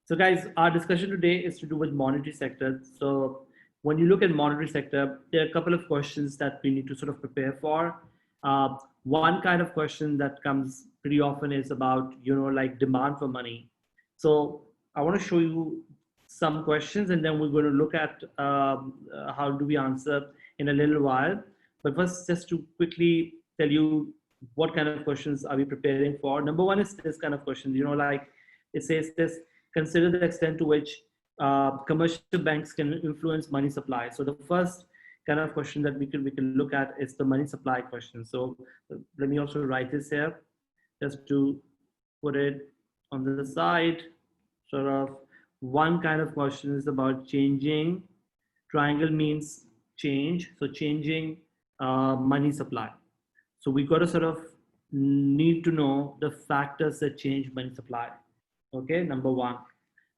So guys, our discussion today is to do with monetary sector. So when you look at monetary sector, there are a couple of questions that we need to sort of prepare for. One kind of question that comes pretty often is about, like demand for money. So I want to show you some questions and then we're going to look at how do we answer in a little while. But first, just to quickly tell you what kind of questions are we preparing for. Number one is this kind of question, like it says this: consider the extent to which commercial banks can influence money supply. So the first kind of question that we can look at is the money supply question. So let me also write this here just to put it on the side. Sort of one kind of question is about changing. Triangle means change, so changing money supply. So we got to sort of need to know the factors that change money supply. Okay, number one.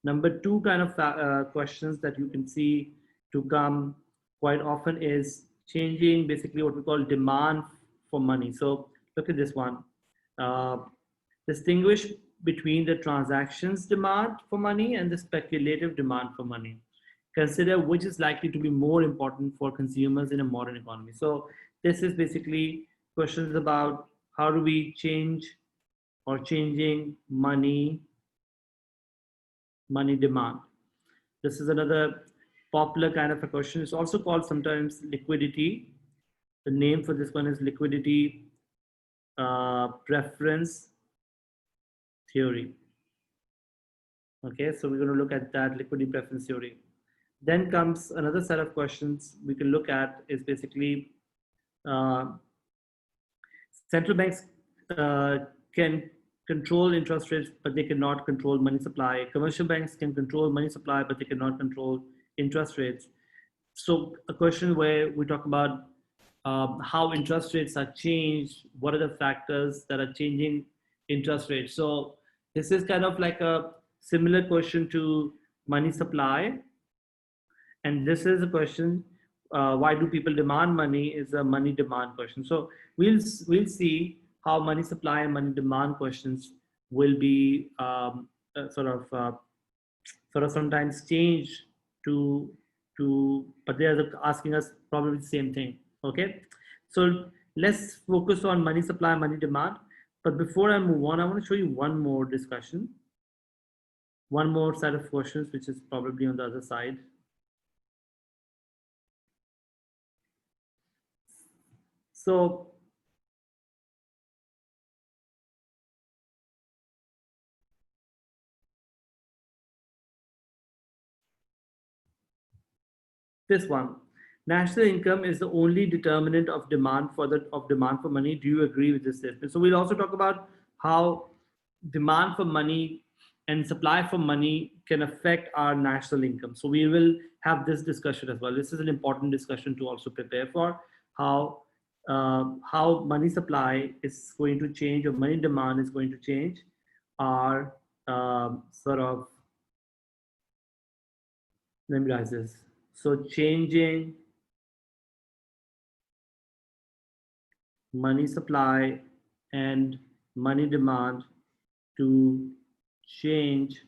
Number two kind of questions that you can see to come quite often is changing basically what we call demand for money. So look at this one. Uh, Distinguish between the transactions demand for money and the speculative demand for money. Consider which is likely to be more important for consumers in a modern economy. So this is basically questions about how do we change or changing money demand. This is another popular kind of a question. It's also called sometimes liquidity. The name for this one is liquidity preference theory. Okay, so we're going to look at that liquidity preference theory. Then comes another set of questions we can look at is basically uh, central banks can control interest rates, but they cannot control money supply. Commercial banks can control money supply, but they cannot control interest rates. So a question where we talk about how interest rates are changed, what are the factors that are changing interest rates. So this is kind of like a similar question to money supply. And this is a question, why do people demand money is a money demand question. So we'll see how money supply and money demand questions will be sort of sometimes change to but they are asking us probably the same thing. Okay, so let's focus on money supply, money demand. But before I move on, I want to show you one more discussion, one more set of questions, which is probably on the other side. So this one, national income is the only determinant of demand for money. Do you agree with this statement? So we'll also talk about how demand for money and supply for money can affect our national income. So we will have this discussion as well. This is an important discussion to also prepare for how money supply is going to change or money demand is going to change our sort of, let me write this. So changing money supply and money demand to change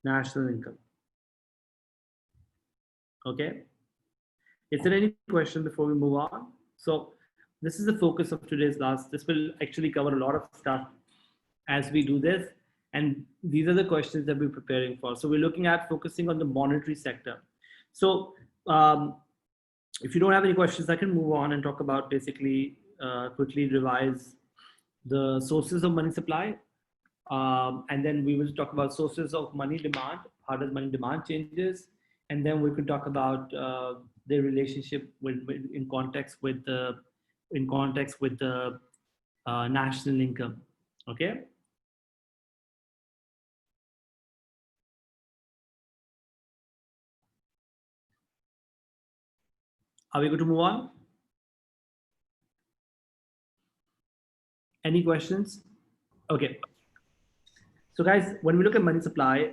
national income. Okay. Is there any question before we move on? So this is the focus of today's class. This will actually cover a lot of stuff as we do this. And these are the questions that we're preparing for. So we're looking at focusing on the monetary sector. So if you don't have any questions, I can move on and talk about basically quickly revise the sources of money supply. And then we will talk about sources of money demand. How does money demand changes? And then we can talk about their relationship in context with the national income. Okay. Are we going to move on? Any questions? Okay. So guys, when we look at money supply,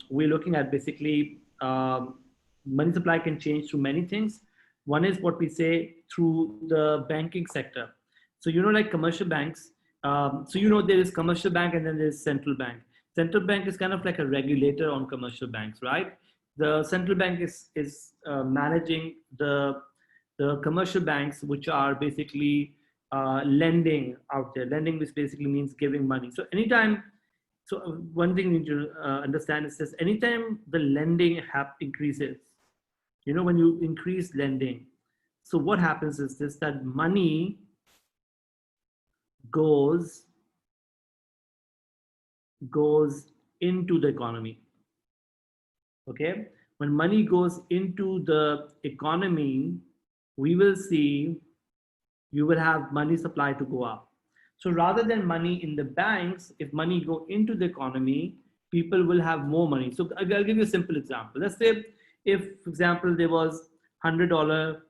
we're looking at basically money supply can change through many things. One is what we say through the banking sector. So like commercial banks. So there is commercial bank and then there's central bank. Central bank is kind of like a regulator on commercial banks, right? The central bank is managing the commercial banks, which are basically lending out there. Lending, which basically means giving money. So anytime, so one thing you need to understand is this: anytime the lending increases, you know, when you increase lending, so what happens is this: that money goes goes into the economy. Okay, when money goes into the economy, we will see, you will have money supply to go up. So rather than money in the banks, if money go into the economy, people will have more money. So I'll give you a simple example. Let's say if, for example, there was $100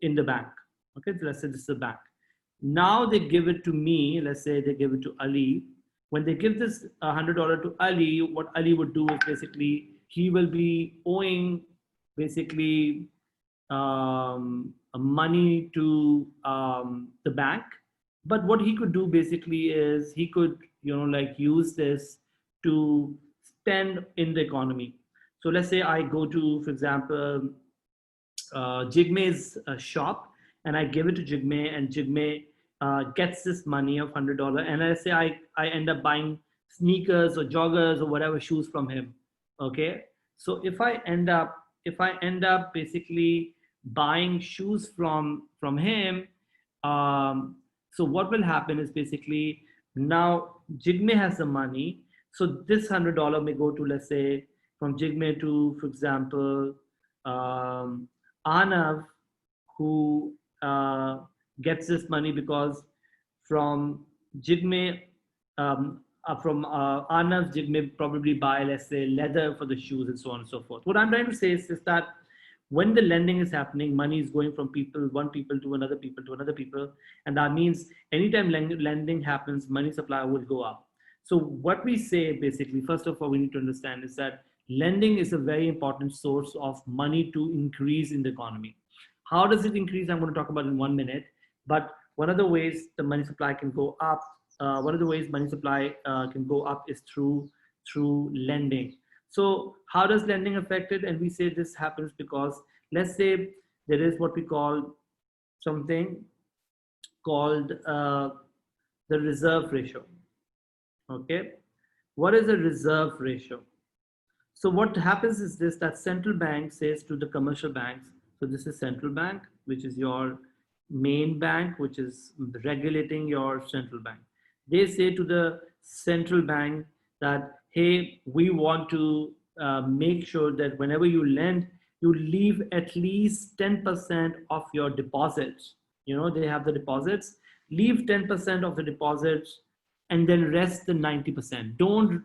in the bank. Okay, so let's say this is a bank. Now they give it to me. Let's say they give it to Ali. When they give this $100 to Ali, what Ali would do is basically he will be owing basically money to the bank. But what he could do basically is he could, you know, like use this to spend in the economy. So let's say I go to, for example, Jigme's shop, and I give it to Jigme, and Jigme gets this money of $100, and I say I end up buying sneakers or joggers or whatever shoes from him. Okay, so if I end up basically buying shoes from him, so what will happen is basically now Jigme has the money, so this $100 may go to, let's say, from Jigme to, for example, Arnav, who gets this money because from Jigme, from Arnav's Jigme probably buy, let's say, leather for the shoes and so on and so forth. What I'm trying to say is that when the lending is happening, money is going from one people to another people to another people. And that means anytime lending happens, money supply will go up. So what we say basically, first of all, we need to understand is that lending is a very important source of money to increase in the economy. How does it increase? I'm going to talk about in 1 minute. But one of the ways the money supply can go up, one of the ways money supply can go up is through lending. So how does lending affect it? And we say this happens because, let's say there is what we call something called the reserve ratio. Okay, what is a reserve ratio? So what happens is this, that central bank says to the commercial banks, so this is central bank, which is your main bank, which is regulating your central bank. They say to the central bank that, hey, we want to make sure that whenever you lend, you leave at least 10% of your deposits. You know, they have the deposits, leave 10% of the deposits and then rest the 90%. Don't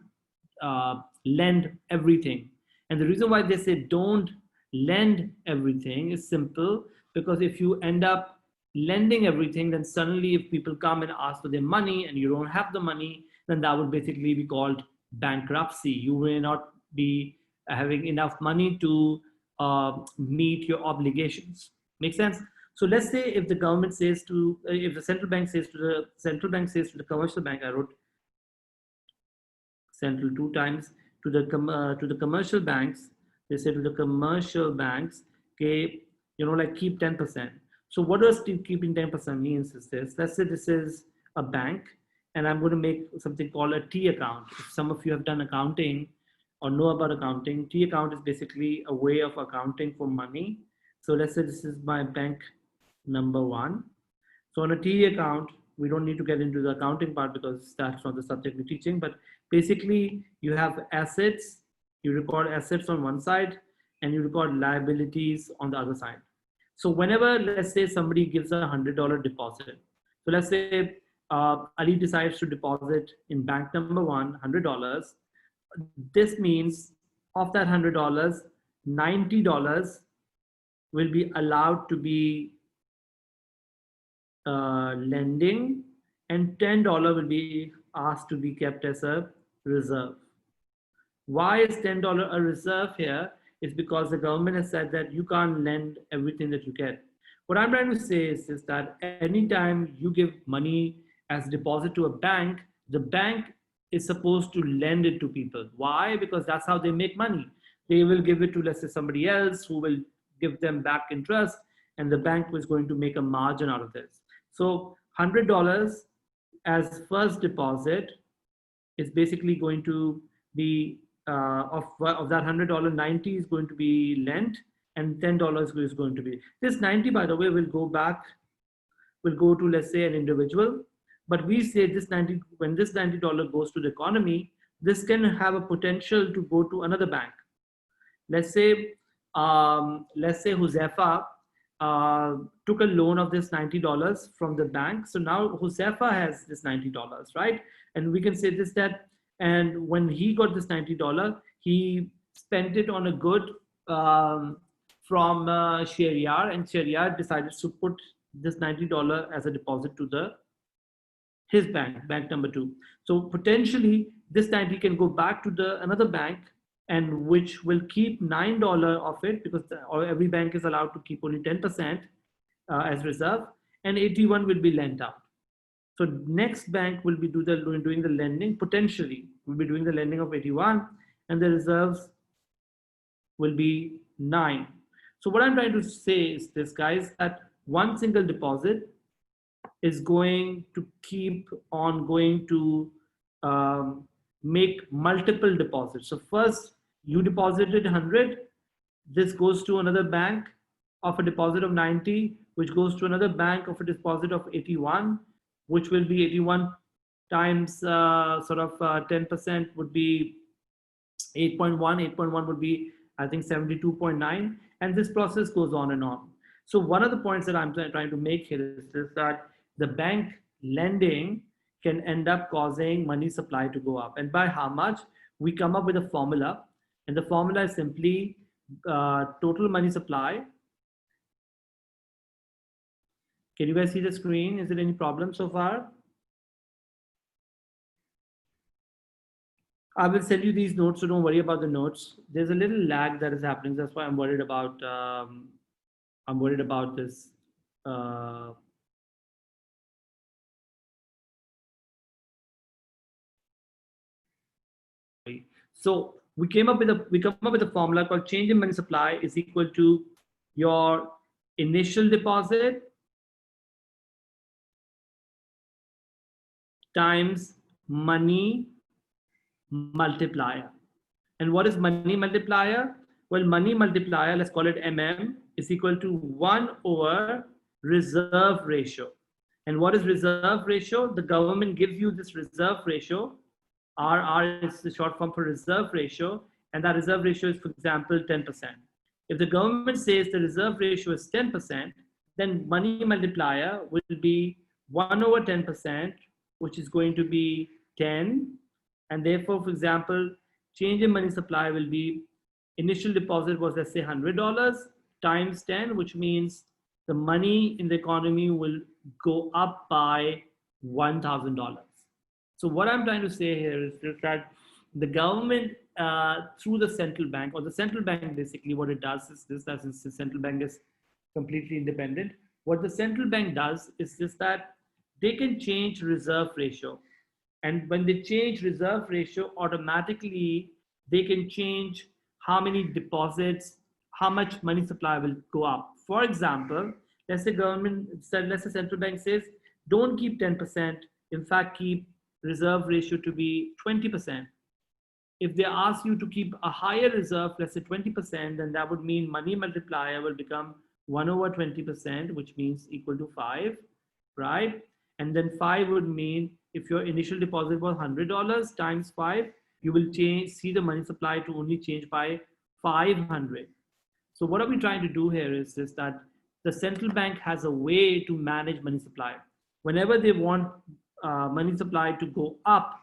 lend everything. And the reason why they say don't lend everything is simple, because if you end up lending everything, then suddenly if people come and ask for their money and you don't have the money, then that would basically be called bankruptcy. You may not be having enough money to meet your obligations. Make sense? So let's say if the government says to, if the central bank says to the commercial bank, I wrote central 2 times, to the commercial banks, they say to the commercial banks, okay, you know, like keep 10%. So what does keeping 10% means is this: let's say this is a bank, and I'm going to make something called a T account. If some of you have done accounting or know about accounting, T account is basically a way of accounting for money. So let's say this is my bank number 1. So on a T account, we don't need to get into the accounting part because that's not the subject we're teaching, but basically you have assets, you record assets on one side and you record liabilities on the other side. So whenever, let's say somebody gives a $100 deposit. So let's say Ali decides to deposit in bank number 1, $100. This means of that $100, $90 will be allowed to be lending, and $10 will be asked to be kept as a reserve. Why is $10 a reserve here? Is because the government has said that you can't lend everything that you get. What I'm trying to say is that anytime you give money as deposit to a bank, the bank is supposed to lend it to people. Why? Because that's how they make money. They will give it to, let's say, somebody else who will give them back interest, and the bank was going to make a margin out of this. So $100 as first deposit is basically going to be of that $100, 90 is going to be lent, and $10 is going to be this 90. By the way, will go back, will go to, let's say, an individual. But we say this 90, when this $90 goes to the economy, this can have a potential to go to another bank. Let's say Josefa took a loan of this $90 from the bank. So now Josefa has this $90, right? And we can say this, that, and when he got this $90, he spent it on a good from Shahryar, and Shahryar decided to put this $90 as a deposit to his bank number 2. So potentially this 90 can go back to another bank, and which will keep $9 of it, because every bank is allowed to keep only 10% as reserve, and 81 will be lent out. So next bank will be doing the lending, potentially will be doing the lending of 81, and the reserves will be 9. So what I'm trying to say is this, guys, that one single deposit is going to keep on going to make multiple deposits. So first you deposited 100, this goes to another bank of a deposit of 90, which goes to another bank of a deposit of 81, which will be 81 times 10% would be 8.1. 8.1 would be, I think, 72.9, and this process goes on and on. So one of the points that I'm trying to make here is this, that the bank lending can end up causing money supply to go up. And by how much? We come up with a formula, and the formula is simply total money supply. Can you guys see the screen? Is there any problem so far? I will send you these notes, so don't worry about the notes. There's a little lag that is happening. That's why I'm worried about this. So we come up with a formula called change in money supply is equal to your initial deposit times money multiplier. And what is money multiplier? Well, money multiplier, let's call it MM, is equal to 1 over reserve ratio. And what is reserve ratio? The government gives you this reserve ratio. RR is the short form for reserve ratio, and that reserve ratio is, for example, 10%. If the government says the reserve ratio is 10%, then money multiplier will be 1 over 10%, which is going to be 10. And therefore, for example, change in money supply will be, initial deposit was, let's say, $100 times 10, which means the money in the economy will go up by $1,000. So what I'm trying to say here is that the government, through the central bank, or the central bank, basically what it does is this, that since the central bank is completely independent, what the central bank does is this, that they can change reserve ratio. And when they change reserve ratio, automatically they can change how many deposits, how much money supply will go up. For example, let's say central bank says, don't keep 10%, in fact, keep reserve ratio to be 20%. If they ask you to keep a higher reserve, let's say 20%, then that would mean money multiplier will become 1 over 20%, which means equal to 5, right? And then 5 would mean, if your initial deposit was $100 times 5, you will see the money supply to only change by 500. So what are we trying to do here is this, that the central bank has a way to manage money supply. Whenever they want money supply to go up,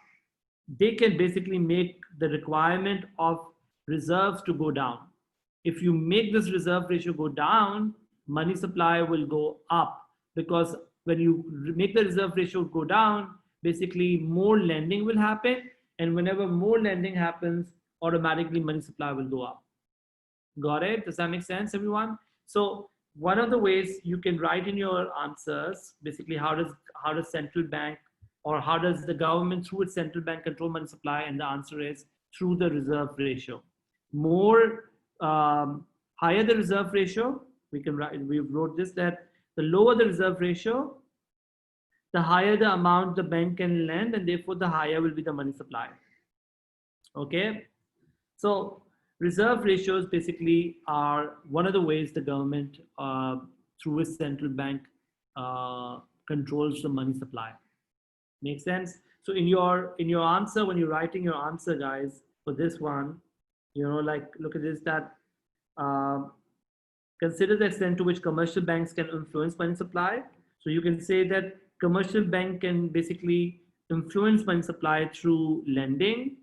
they can basically make the requirement of reserves to go down. If you make this reserve ratio go down, money supply will go up, because when you make the reserve ratio go down, basically more lending will happen, and whenever more lending happens, automatically money supply will go up. Got it? Does that make sense, everyone? So one of the ways you can write in your answers, basically how does central bank or how does the government through its central bank control money supply? And the answer is through the reserve ratio. More higher the reserve ratio, we wrote this, that the lower the reserve ratio, the higher the amount the bank can lend, and therefore the higher will be the money supply. Okay, so reserve ratios basically are one of the ways the government, through its central bank, controls the money supply. Make sense? So in your answer, when you're writing your answer, guys, for this one, like look at this, that consider the extent to which commercial banks can influence money supply. So you can say that commercial bank can basically influence money supply through lending.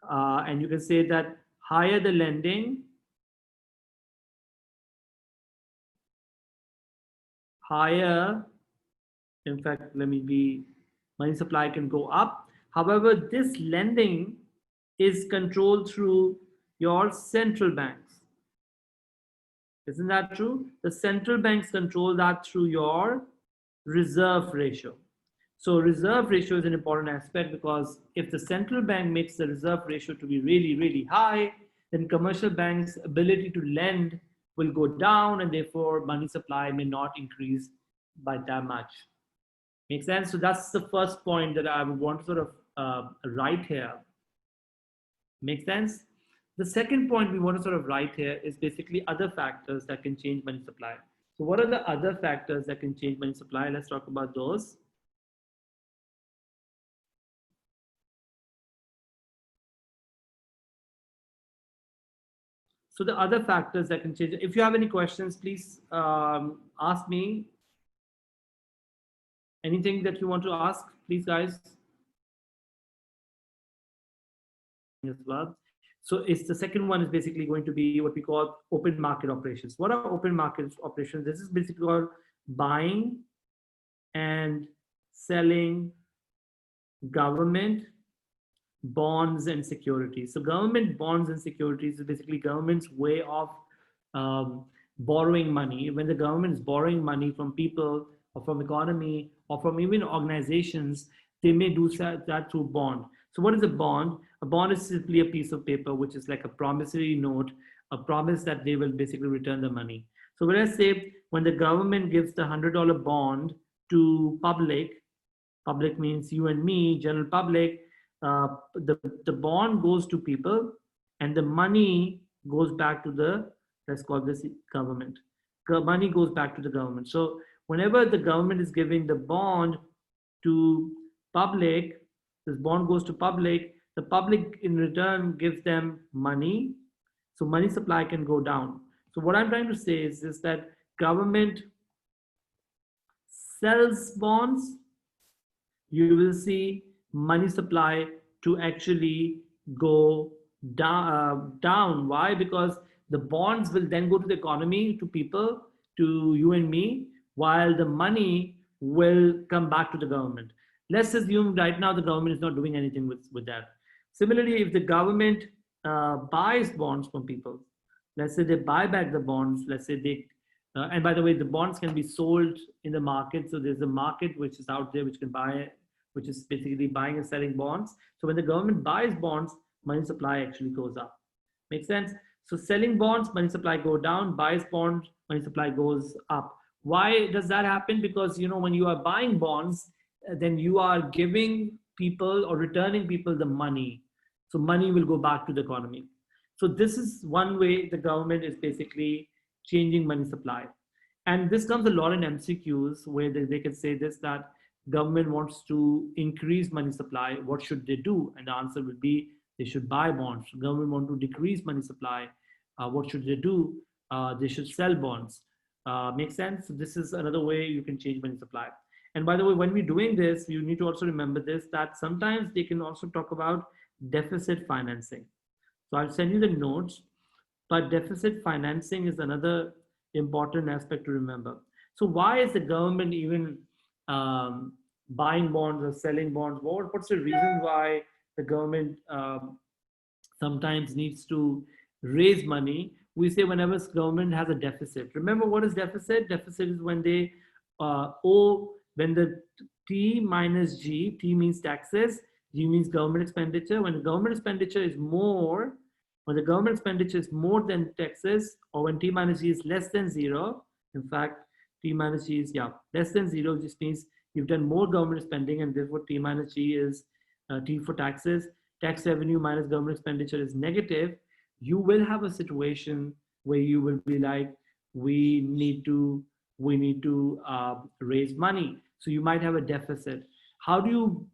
And you can say that higher the lending, higher, in fact, money supply can go up. However, this lending is controlled through your central banks. Isn't that true? The central banks control that through your reserve ratio. So reserve ratio is an important aspect, because if the central bank makes the reserve ratio to be really, really high, then commercial banks' ability to lend will go down, and therefore money supply may not increase by that much. Make sense? So that's the first point that I would want to sort of write here. Make sense? The second point we want to sort of write here is basically other factors that can change money supply. So what are the other factors that can change money supply? Let's talk about those. So the other factors that can change, if you have any questions, please ask me. Anything that you want to ask, please, guys. As well. So it's the second one is basically going to be what we call open market operations. What are open market operations? This is basically called buying and selling government bonds and securities. So government bonds and securities is basically government's way of borrowing money. When the government is borrowing money from people or from economy or from even organizations, they may do that through bond. So what is a bond? A bond is simply a piece of paper, which is like a promissory note, a promise that they will basically return the money. So let's say when the government gives the $100 bond to public means you and me, general public, the bond goes to people and the money goes back to the, let's call this government. Money goes back to the government. So whenever the government is giving the bond to public, this bond goes to public, the public in return gives them money. So money supply can go down. So what I'm trying to say is that government sells bonds, you will see money supply to actually go down. Why? Because the bonds will then go to the economy, to people, to you and me, while the money will come back to the government. Let's assume right now the government is not doing anything with that. Similarly, if the government buys bonds from people, let's say they buy back the bonds, let's say they, and by the way, the bonds can be sold in the market. So there's a market which is out there which can buy, which is basically buying and selling bonds. So when the government buys bonds, money supply actually goes up. Make sense? So selling bonds, money supply go down, buys bonds, money supply goes up. Why does that happen? Because, when you are buying bonds, then you are giving people or returning people the money. So money will go back to the economy. So this is one way the government is basically changing money supply. And this comes a lot in MCQs where they can say this, that government wants to increase money supply. What should they do? And the answer would be they should buy bonds. Government want to decrease money supply. What should they do? They should sell bonds. Make sense? So this is another way you can change money supply. And by the way, when we're doing this, you need to also remember this, that sometimes they can also talk about deficit financing. So I'll send you the notes, but deficit financing is another important aspect to remember. So why is the government even buying bonds or selling bonds? What's the reason why the government sometimes needs to raise money? We say whenever government has a deficit. Remember what is deficit? Deficit is when they owe, when the T minus G. T means taxes, G means government expenditure. When the government expenditure is more, when the government expenditure is more than taxes, or when T minus G is less than zero, in fact, T minus G is, yeah, less than zero, just means you've done more government spending, and therefore T minus G is T for taxes. Tax revenue minus government expenditure is negative. You will have a situation where you will be like, we need to raise money. So you might have a deficit. How do you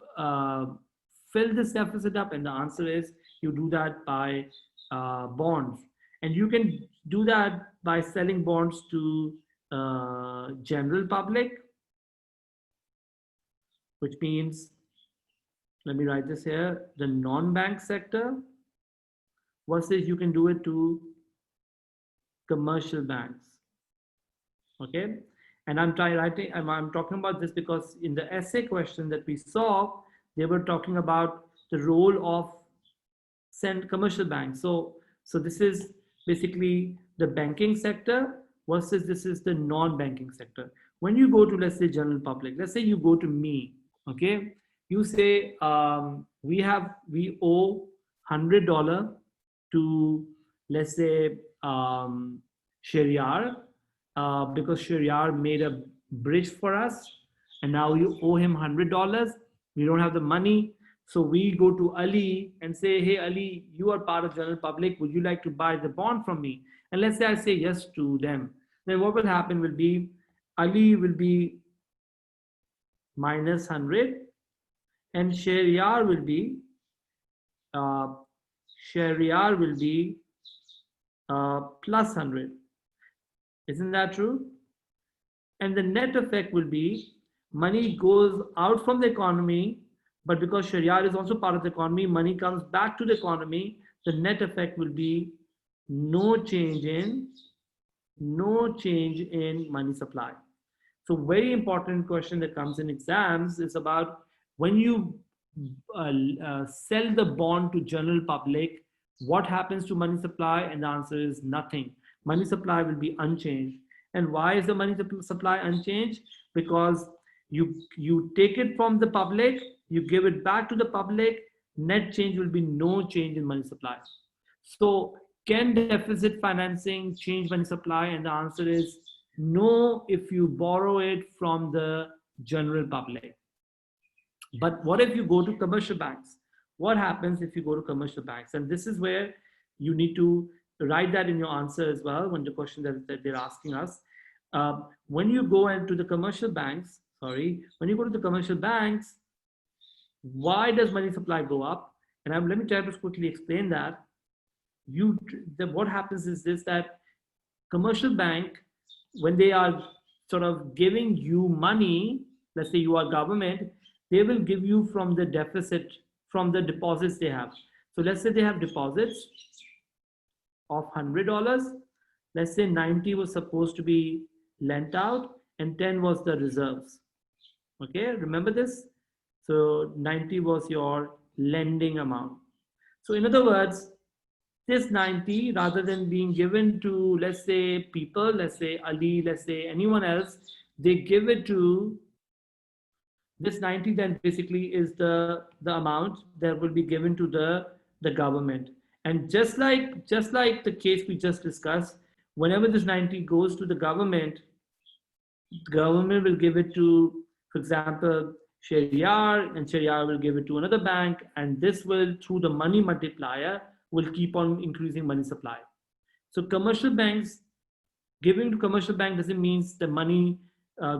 fill this deficit up? And the answer is you do that by bonds. And you can do that by selling bonds to general public, which means, let me write this here, the non-bank sector, versus you can do it to commercial banks. Okay, and I'm talking about this because in the essay question that we saw, they were talking about the role of commercial banks. So this is basically the banking sector versus this is the non-banking sector. When you go to, let's say, general public, let's say you go to me, okay, you say we owe $100 to, let's say, Shariar, because Shariar made a bridge for us, and now you owe him $100. We don't have the money, so we go to Ali and say, hey Ali, you are part of general public, would you like to buy the bond from me? And let's say I say yes to them. Then what will happen will be Ali will be minus 100, and Shariar will be plus 100. Isn't that true? And the net effect will be money goes out from the economy, but because Shariar is also part of the economy, money comes back to the economy. The net effect will be no change in money supply. So very important question that comes in exams is about when you sell the bond to general public, what happens to money supply? And the answer is nothing. Money supply will be unchanged. And why is the money supply unchanged? Because you take it from the public, you give it back to the public, net change will be no change in money supply. So can deficit financing change money supply? And the answer is no, if you borrow it from the general public. But what if you go to commercial banks? What happens if you go to commercial banks? And this is where you need to write that in your answer as well, when the question that they're asking us. When you go into the commercial banks, when you go to the commercial banks, why does money supply go up? And let me try to quickly explain that. What happens is this, that commercial bank, when they are sort of giving you money, let's say you are government, they will give you from the deficit, from the deposits they have. So let's say they have deposits of $100. Let's say 90 was supposed to be lent out and 10 was the reserves. Okay, remember this? So 90 was your lending amount. So in other words, this 90, rather than being given to, let's say, people, let's say Ali, let's say anyone else, they give it to this 90, then basically is the amount that will be given to the government. And just like the case we just discussed, whenever this 90 goes to the government will give it to, for example, Shariar, and Shariar will give it to another bank, and this will, through the money multiplier, will keep on increasing money supply. So commercial banks, giving to commercial bank doesn't mean the money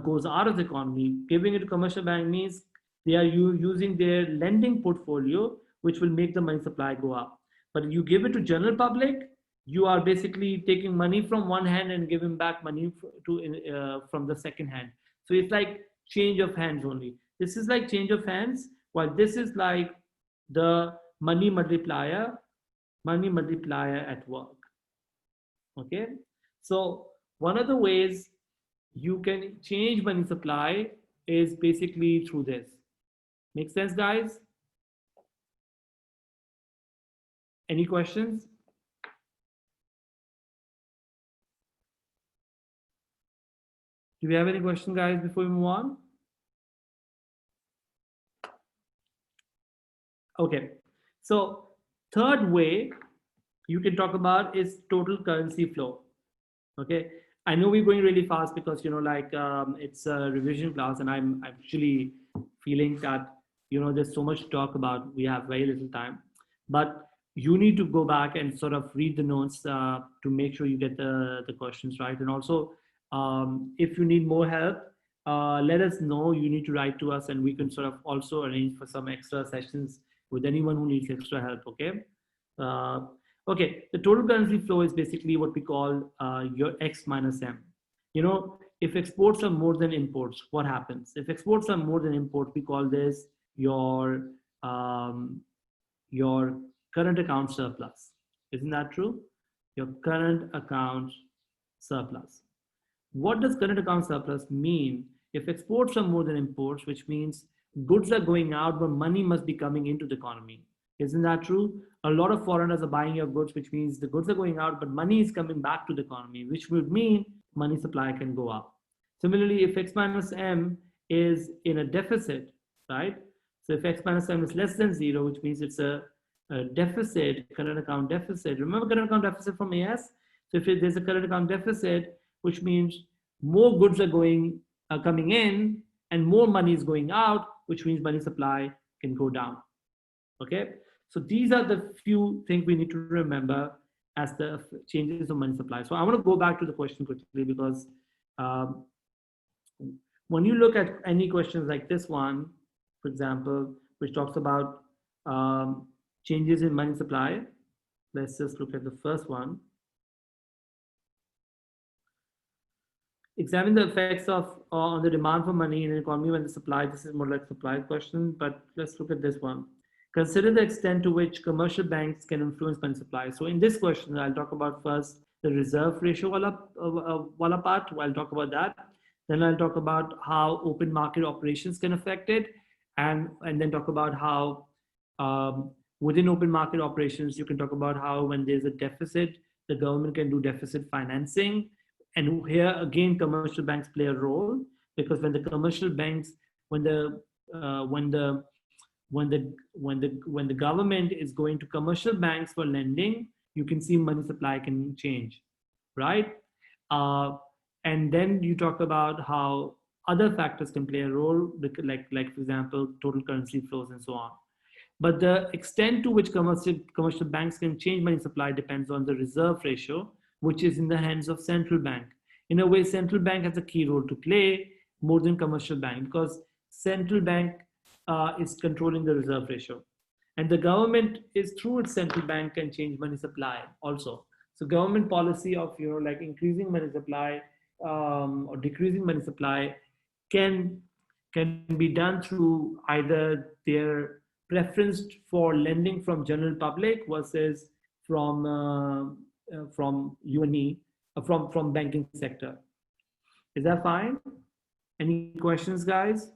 goes out of the economy. Giving it to commercial bank means they are using their lending portfolio, which will make the money supply go up. But you give it to general public, you are basically taking money from one hand and giving back money from the second hand. So it's like change of hands only. This is like change of hands, while this is like the money multiplier at work. Okay, so one of the ways you can change money supply is basically through this. Make sense, guys? Any questions? Do we have any questions, guys, before we move on? Okay. So third way you can talk about is total currency flow. Okay. I know we're going really fast because it's a revision class, and I'm actually feeling that there's so much to talk about. We have very little time, but you need to go back and sort of read the notes to make sure you get the questions right. And also, if you need more help, let us know. You need to write to us, and we can sort of also arrange for some extra sessions with anyone who needs extra help. Okay. Uh, Okay, the total currency flow is basically what we call your X minus M. If exports are more than imports, what happens? If exports are more than imports, we call this your um, your current account surplus. Isn't that true? Your current account surplus. What does current account surplus mean? If exports are more than imports, which means goods are going out, but money must be coming into the economy. Isn't that true? A lot of foreigners are buying your goods, which means the goods are going out, but money is coming back to the economy, which would mean money supply can go up. Similarly, if X minus M is in a deficit, right? So if X minus M is less than zero, which means it's a deficit, current account deficit. Remember current account deficit from AS? So if there's a current account deficit, which means more goods are coming in and more money is going out, which means money supply can go down. Okay, so these are the few things we need to remember as the changes of money supply. So I want to go back to the question quickly because um, when you look at any questions like this one, for example, which talks about changes in money supply, let's just look at the first one. Examine the effects of on the demand for money in an economy when the supply. This is more like supply question, but let's look at this one. Consider the extent to which commercial banks can influence money supply. So in this question, I'll talk about first the reserve ratio wala part. I'll talk about that. Then I'll talk about how open market operations can affect it, and then talk about how within open market operations you can talk about how when there's a deficit, the government can do deficit financing. And here again, commercial banks play a role because when the commercial banks, when the when the when the government is going to commercial banks for lending, you can see money supply can change, right? Uh, and then you talk about how other factors can play a role, like for example, total currency flows and so on. But the extent to which commercial banks can change money supply depends on the reserve ratio, which is in the hands of central bank. In a way, central bank has a key role to play more than commercial bank because central bank is controlling the reserve ratio. And the government is through its central bank can change money supply also. So government policy of like increasing money supply or decreasing money supply can can be done through either their preference for lending from general public versus from you and me, from banking sector. Is that fine? Any questions, guys?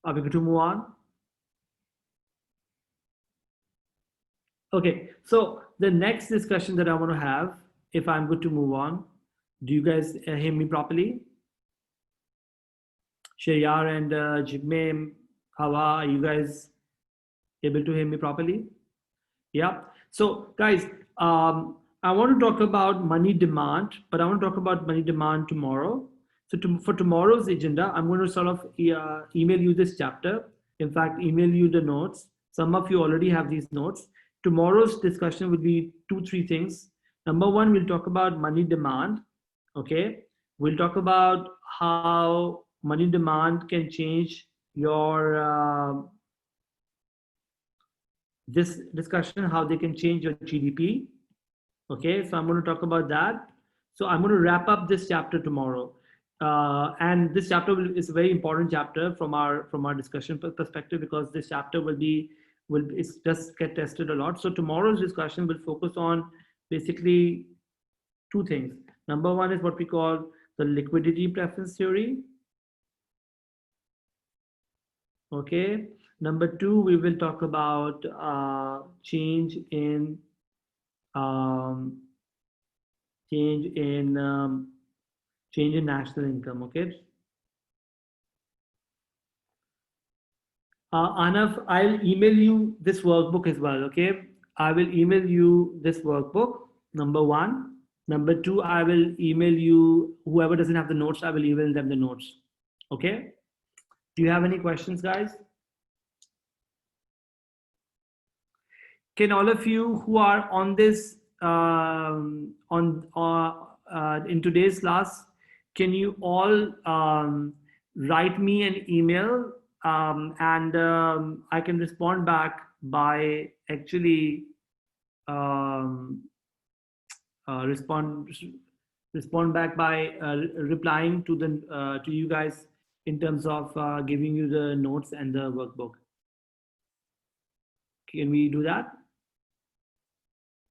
Are we good to move on? Okay, so the next discussion that I want to have, if I'm good to move on, do you guys hear me properly? Shayar and Jigme, Hawa, are you guys able to hear me properly? Yeah. So, guys, I want to talk about money demand, but I want to talk about money demand tomorrow. So, for tomorrow's agenda, I'm going to sort of email you this chapter. In fact, email you the notes. Some of you already have these notes. Tomorrow's discussion will be two, three things. Number one, we'll talk about money demand. Okay. We'll talk about how money demand can change your this discussion, how they can change your GDP. Okay, so I'm going to talk about that. So I'm going to wrap up this chapter tomorrow, and this chapter is a very important chapter from our discussion perspective because this chapter will it's just get tested a lot. So tomorrow's discussion will focus on basically two things. Number one is what we call the liquidity preference theory. Okay. Number two, we will talk about change um, change in national income. Okay. Anav, I'll email you this workbook as well. Okay. I will email you this workbook. Number one. Number two, I will email you whoever doesn't have the notes. I will email them the notes. Okay. Do you have any questions, guys? Can all of you who are on this in today's class, can you all write me an email, and I can respond back by actually um, respond back by replying to the to you guys in terms of giving you the notes and the workbook. Can we do that?